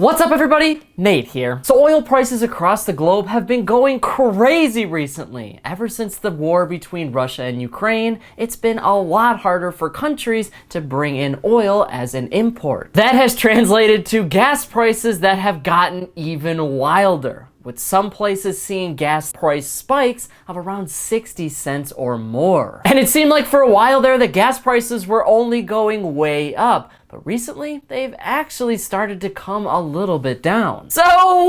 What's up everybody? Nate here. So oil prices across the globe have been going crazy recently. Ever since the war between Russia and Ukraine, it's been a lot harder for countries to bring in oil as an import. That has translated to gas prices that have gotten even wilder, with some places seeing gas price spikes of around 60 cents or more. And it seemed like for a while there that gas prices were only going way up. But recently, they've actually started to come a little bit down. So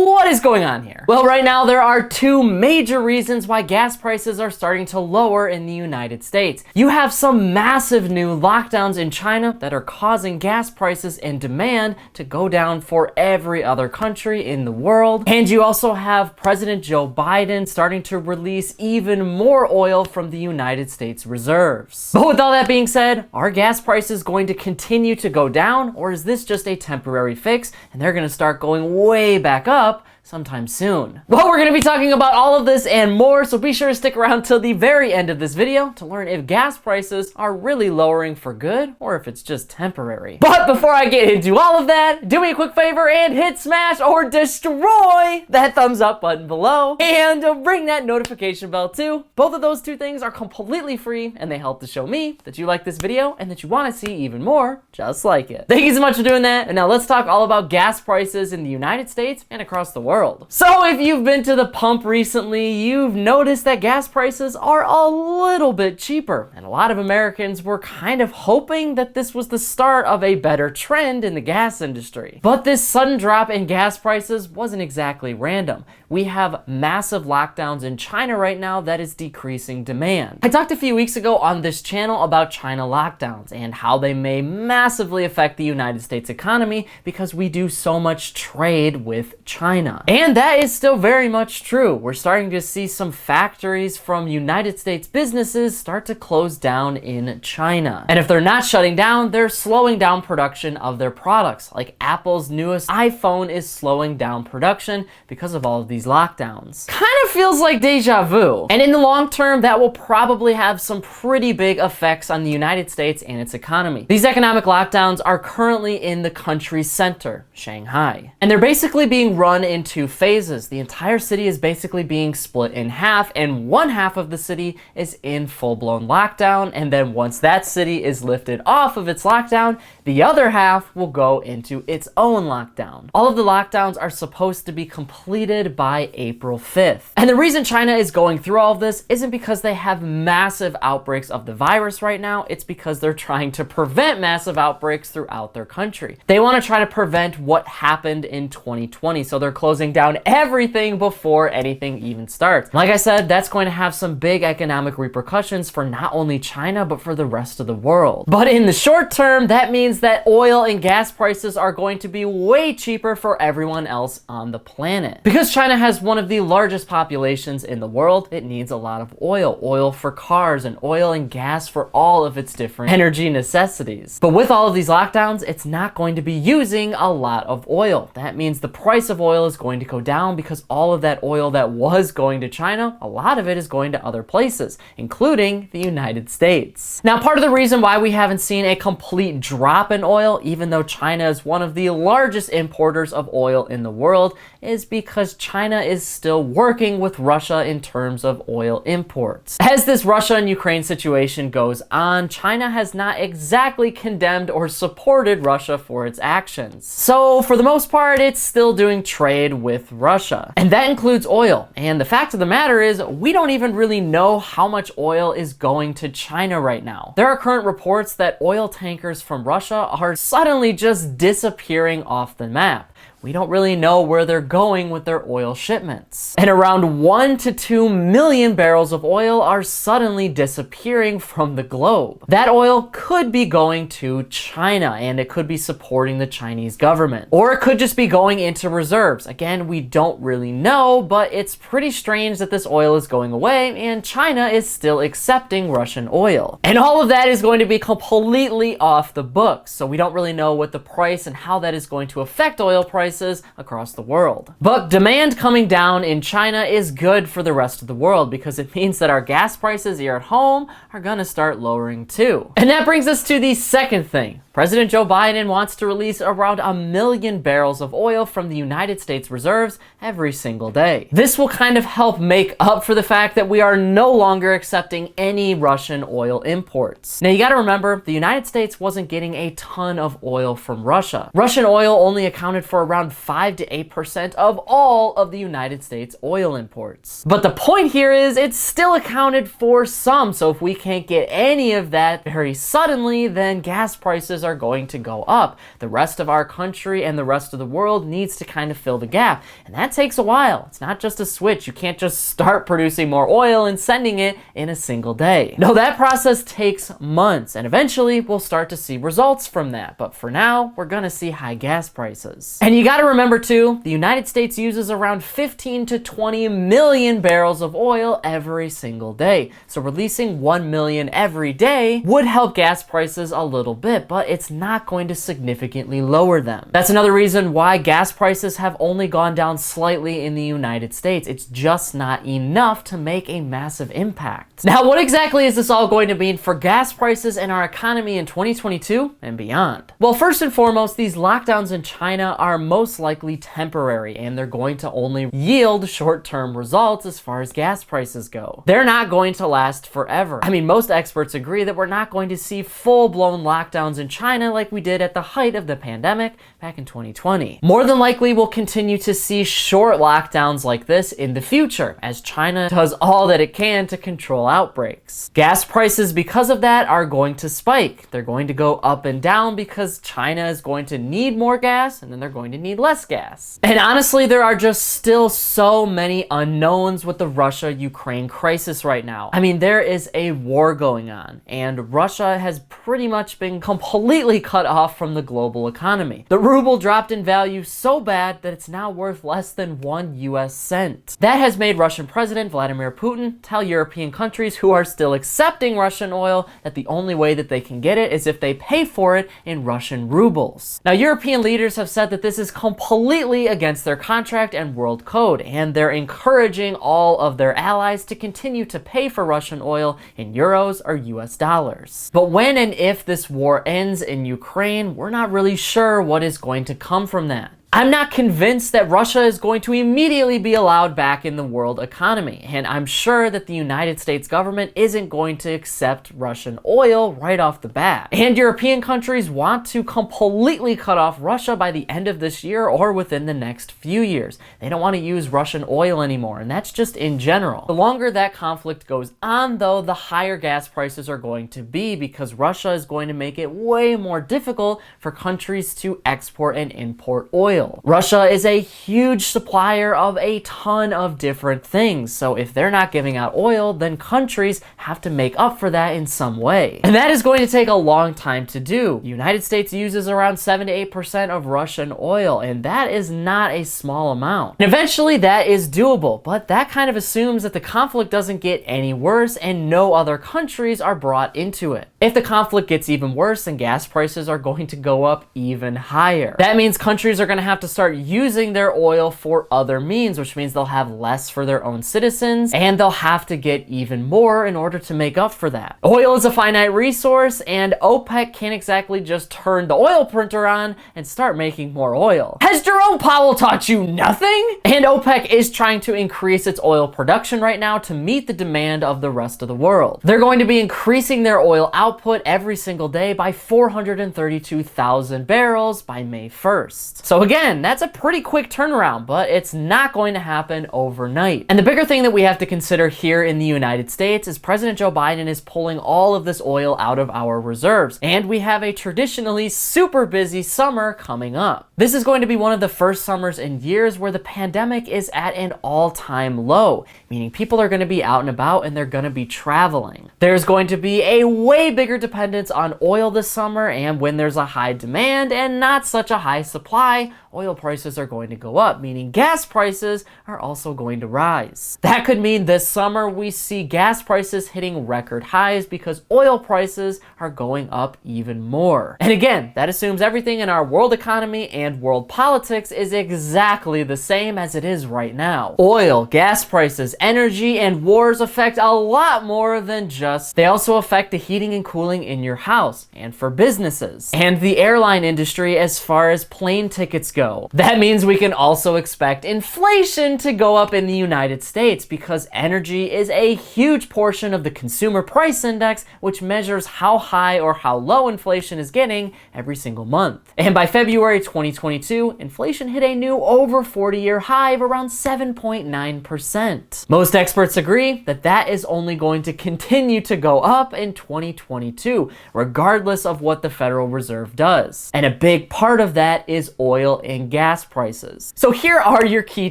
what is going on here? Well, right now there are two major reasons why gas prices are starting to lower in the United States. You have some massive new lockdowns in China that are causing gas prices and demand to go down for every other country in the world. And you also have President Joe Biden starting to release even more oil from the United States reserves. But with all that being said, are gas prices going to continue to go down, or is this just a temporary fix and they're going to start going way back up sometime soon? Well, we're going to be talking about all of this and more, so be sure to stick around till the very end of this video to learn if gas prices are really lowering for good or if it's just temporary. But before I get into all of that, do me a quick favor and hit smash or destroy that thumbs up button below and ring that notification bell too. Both of those two things are completely free and they help to show me that you like this video and that you want to see even more just like it. Thank you so much for doing that, and now let's talk all about gas prices in the United States and across the world. So if you've been to the pump recently, you've noticed that gas prices are a little bit cheaper. And a lot of Americans were kind of hoping that this was the start of a better trend in the gas industry. But this sudden drop in gas prices wasn't exactly random. We have massive lockdowns in China right now that is decreasing demand. I talked a few weeks ago on this channel about China lockdowns and how they may massively affect the United States economy because we do so much trade with China. And that is still very much true. We're starting to see some factories from United States businesses start to close down in China. And if they're not shutting down, they're slowing down production of their products. Like Apple's newest iPhone is slowing down production because of all of these lockdowns. Kind of feels like deja vu. And in the long term, that will probably have some pretty big effects on the United States and its economy. These economic lockdowns are currently in the country's center, Shanghai. And they're basically being run in two phases. The entire city is basically being split in half, and one half of the city is in full-blown lockdown, and then once that city is lifted off of its lockdown, the other half will go into its own lockdown. All of the lockdowns are supposed to be completed by April 5th. And the reason China is going through all of this isn't because they have massive outbreaks of the virus right now, it's because they're trying to prevent massive outbreaks throughout their country. They want to try to prevent what happened in 2020, so they're closing down everything before anything even starts. Like I said, that's going to have some big economic repercussions for not only China, but for the rest of the world. But in the short term, that means that oil and gas prices are going to be way cheaper for everyone else on the planet. Because China has one of the largest populations in the world, it needs a lot of oil. Oil for cars and oil and gas for all of its different energy necessities. But with all of these lockdowns, it's not going to be using a lot of oil. That means the price of oil is going to go down because all of that oil that was going to China, a lot of it is going to other places, including the United States. Now, part of the reason why we haven't seen a complete drop in oil, even though China is one of the largest importers of oil in the world, is because China is still working with Russia in terms of oil imports. As this Russia and Ukraine situation goes on, China has not exactly condemned or supported Russia for its actions. So for the most part, it's still doing trade with Russia. And that includes oil. And the fact of the matter is, we don't even really know how much oil is going to China right now. There are current reports that oil tankers from Russia are suddenly just disappearing off the map. We don't really know where they're going with their oil shipments. And around 1 to 2 million barrels of oil are suddenly disappearing from the globe. That oil could be going to China, and it could be supporting the Chinese government. Or it could just be going into reserves. Again, we don't really know, but it's pretty strange that this oil is going away and China is still accepting Russian oil. And all of that is going to be completely off the books. So we don't really know what the price and how that is going to affect oil prices prices across the world. But demand coming down in China is good for the rest of the world because it means that our gas prices here at home are gonna start lowering too. And that brings us to the second thing. President Joe Biden wants to release around 1 million barrels of oil from the United States reserves every single day. This will kind of help make up for the fact that we are no longer accepting any Russian oil imports. Now you gotta remember, the United States wasn't getting a ton of oil from Russia. Russian oil only accounted for around 5 to 8% of all of the United States oil imports. But the point here is it's still accounted for some, so if we can't get any of that very suddenly, then gas prices are going to go up. The rest of our country and the rest of the world needs to kind of fill the gap, and that takes a while. It's not just a switch. You can't just start producing more oil and sending it in a single day. No, that process takes months, and eventually we'll start to see results from that. But for now, we're gonna see high gas prices. And you gotta remember too, the United States uses around 15 to 20 million barrels of oil every single day. So releasing 1 million every day would help gas prices a little bit, but it's not going to significantly lower them. That's another reason why gas prices have only gone down slightly in the United States. It's just not enough to make a massive impact. Now, what exactly is this all going to mean for gas prices and our economy in 2022 and beyond? Well, first and foremost, these lockdowns in China are most likely temporary, and they're going to only yield short-term results as far as gas prices go. They're not going to last forever. I mean, most experts agree that we're not going to see full-blown lockdowns in China like we did at the height of the pandemic back in 2020. More than likely, we'll continue to see short lockdowns like this in the future as China does all that it can to control outbreaks. Gas prices, because of that, are going to spike. They're going to go up and down because China is going to need more gas and then they're going to need less gas. And honestly, there are just still so many unknowns with the Russia-Ukraine crisis right now. I mean, there is a war going on and Russia has pretty much been completely cut off from the global economy. The ruble dropped in value so bad that it's now worth less than 1 US cent. That has made Russian President Vladimir Putin tell European countries who are still accepting Russian oil that the only way that they can get it is if they pay for it in Russian rubles. Now, European leaders have said that this is completely against their contract and world code, and they're encouraging all of their allies to continue to pay for Russian oil in euros or US dollars. But when and if this war ends in Ukraine, we're not really sure what is going to come from that. I'm not convinced that Russia is going to immediately be allowed back in the world economy, and I'm sure that the United States government isn't going to accept Russian oil right off the bat. And European countries want to completely cut off Russia by the end of this year or within the next few years. They don't want to use Russian oil anymore, and that's just in general. The longer that conflict goes on, though, the higher gas prices are going to be because Russia is going to make it way more difficult for countries to export and import oil. Russia is a huge supplier of a ton of different things, so if they're not giving out oil, then countries have to make up for that in some way. And that is going to take a long time to do. The United States uses around 7 to 8% of Russian oil, and that is not a small amount. And eventually that is doable, but that kind of assumes that the conflict doesn't get any worse and no other countries are brought into it. If the conflict gets even worse, then gas prices are going to go up even higher. That means countries are going to have to start using their oil for other means, which means they'll have less for their own citizens and they'll have to get even more in order to make up for that. Oil is a finite resource and OPEC can't exactly just turn the oil printer on and start making more oil. Has Jerome Powell taught you nothing? And OPEC is trying to increase its oil production right now to meet the demand of the rest of the world. They're going to be increasing their oil output every single day by 432,000 barrels by May 1st. So again, that's a pretty quick turnaround, but it's not going to happen overnight. And the bigger thing that we have to consider here in the United States is President Joe Biden is pulling all of this oil out of our reserves, and we have a traditionally super busy summer coming up. This is going to be one of the first summers in years where the pandemic is at an all-time low, meaning people are going to be out and about and they're going to be traveling. There's going to be a way bigger dependence on oil this summer, and when there's a high demand and not such a high supply, oil prices are going to go up, meaning gas prices are also going to rise. That could mean this summer we see gas prices hitting record highs because oil prices are going up even more. And again, that assumes everything in our world economy and world politics is exactly the same as it is right now. Oil, gas prices, energy, and wars affect a lot more than just, they also affect the heating and cooling in your house and for businesses and the airline industry as far as plane tickets go. That means we can also expect inflation to go up in the United States because energy is a huge portion of the consumer price index, which measures how high or how low inflation is getting every single month. And by February 2022, inflation hit a new over 40-year high of around 7.9%. Most experts agree that that is only going to continue to go up in 2022, regardless of what the Federal Reserve does. And a big part of that is oil and gas prices. So here are your key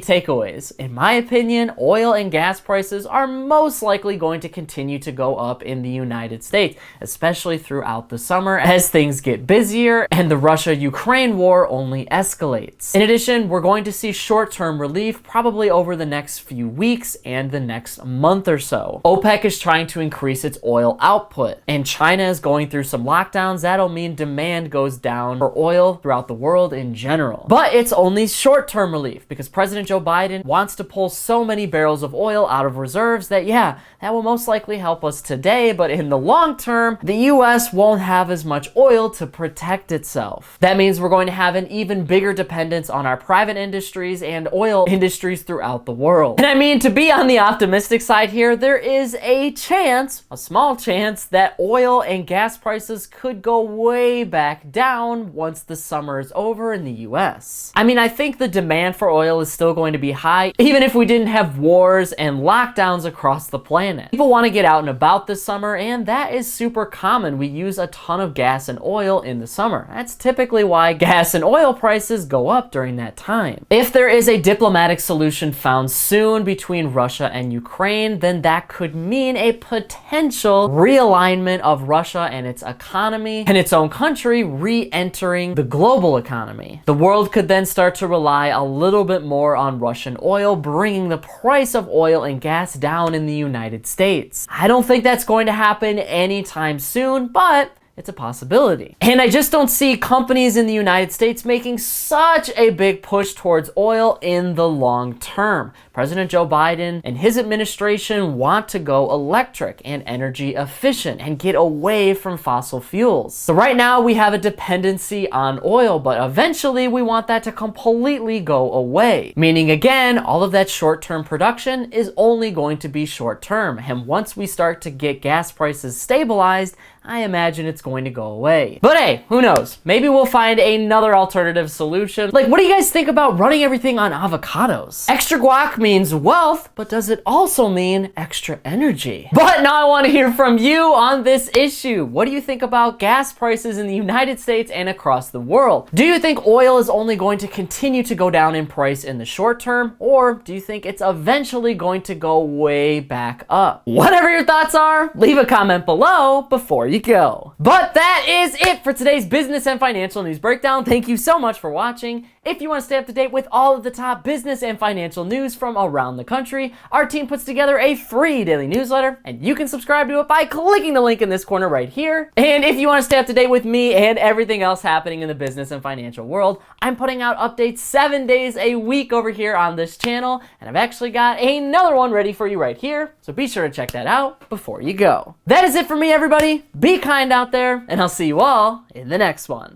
takeaways. In my opinion, oil and gas prices are most likely going to continue to go up in the United States, especially throughout the summer as things get busier and the Russia-Ukraine war only escalates. In addition, we're going to see short-term relief probably over the next few weeks and the next month or so. OPEC is trying to increase its oil output, and China is going through some lockdowns. That'll mean demand goes down for oil throughout the world in general. But it's only short-term relief because President Joe Biden wants to pull so many barrels of oil out of reserves that, yeah, that will most likely help us today, but in the long term, the US won't have as much oil to protect itself. That means we're going to have an even bigger dependence on our private industries and oil industries throughout the world. And I mean, to be on the optimistic side here, there is a chance, a small chance, that oil and gas prices could go way back down once the summer is over in the US. I mean, I think the demand for oil is still going to be high, even if we didn't have wars and lockdowns across the planet. People want to get out and about this summer, and that is super common. We use a ton of gas and oil in the summer. That's typically why gas and oil prices go up during that time. If there is a diplomatic solution found soon between Russia and Ukraine, then that could mean a potential realignment of Russia and its economy and its own country re-entering the global economy. The world could then start to rely a little bit more on Russian oil, bringing the price of oil and gas down in the United States. I don't think that's going to happen anytime soon, but it's a possibility. And I just don't see companies in the United States making such a big push towards oil in the long term. President Joe Biden and his administration want to go electric and energy efficient and get away from fossil fuels. So right now we have a dependency on oil, but eventually we want that to completely go away. Meaning again, all of that short-term production is only going to be short-term. And once we start to get gas prices stabilized, I imagine it's going to go away. But hey, who knows? Maybe we'll find another alternative solution. Like, what do you guys think about running everything on avocados? Extra guac means wealth, but does it also mean extra energy? But now I want to hear from you on this issue. What do you think about gas prices in the United States and across the world? Do you think oil is only going to continue to go down in price in the short term, or do you think it's eventually going to go way back up? Whatever your thoughts are, leave a comment below before you go. But that is it for today's business and financial news breakdown. Thank you so much for watching. If you want to stay up to date with all of the top business and financial news from around the country, our team puts together a free daily newsletter, and you can subscribe to it by clicking the link in this corner right here. And if you want to stay up to date with me and everything else happening in the business and financial world, I'm putting out updates 7 days a week over here on this channel, and I've actually got another one ready for you right here, so be sure to check that out before you go. That is it for me, everybody. Be kind out there, and I'll see you all in the next one.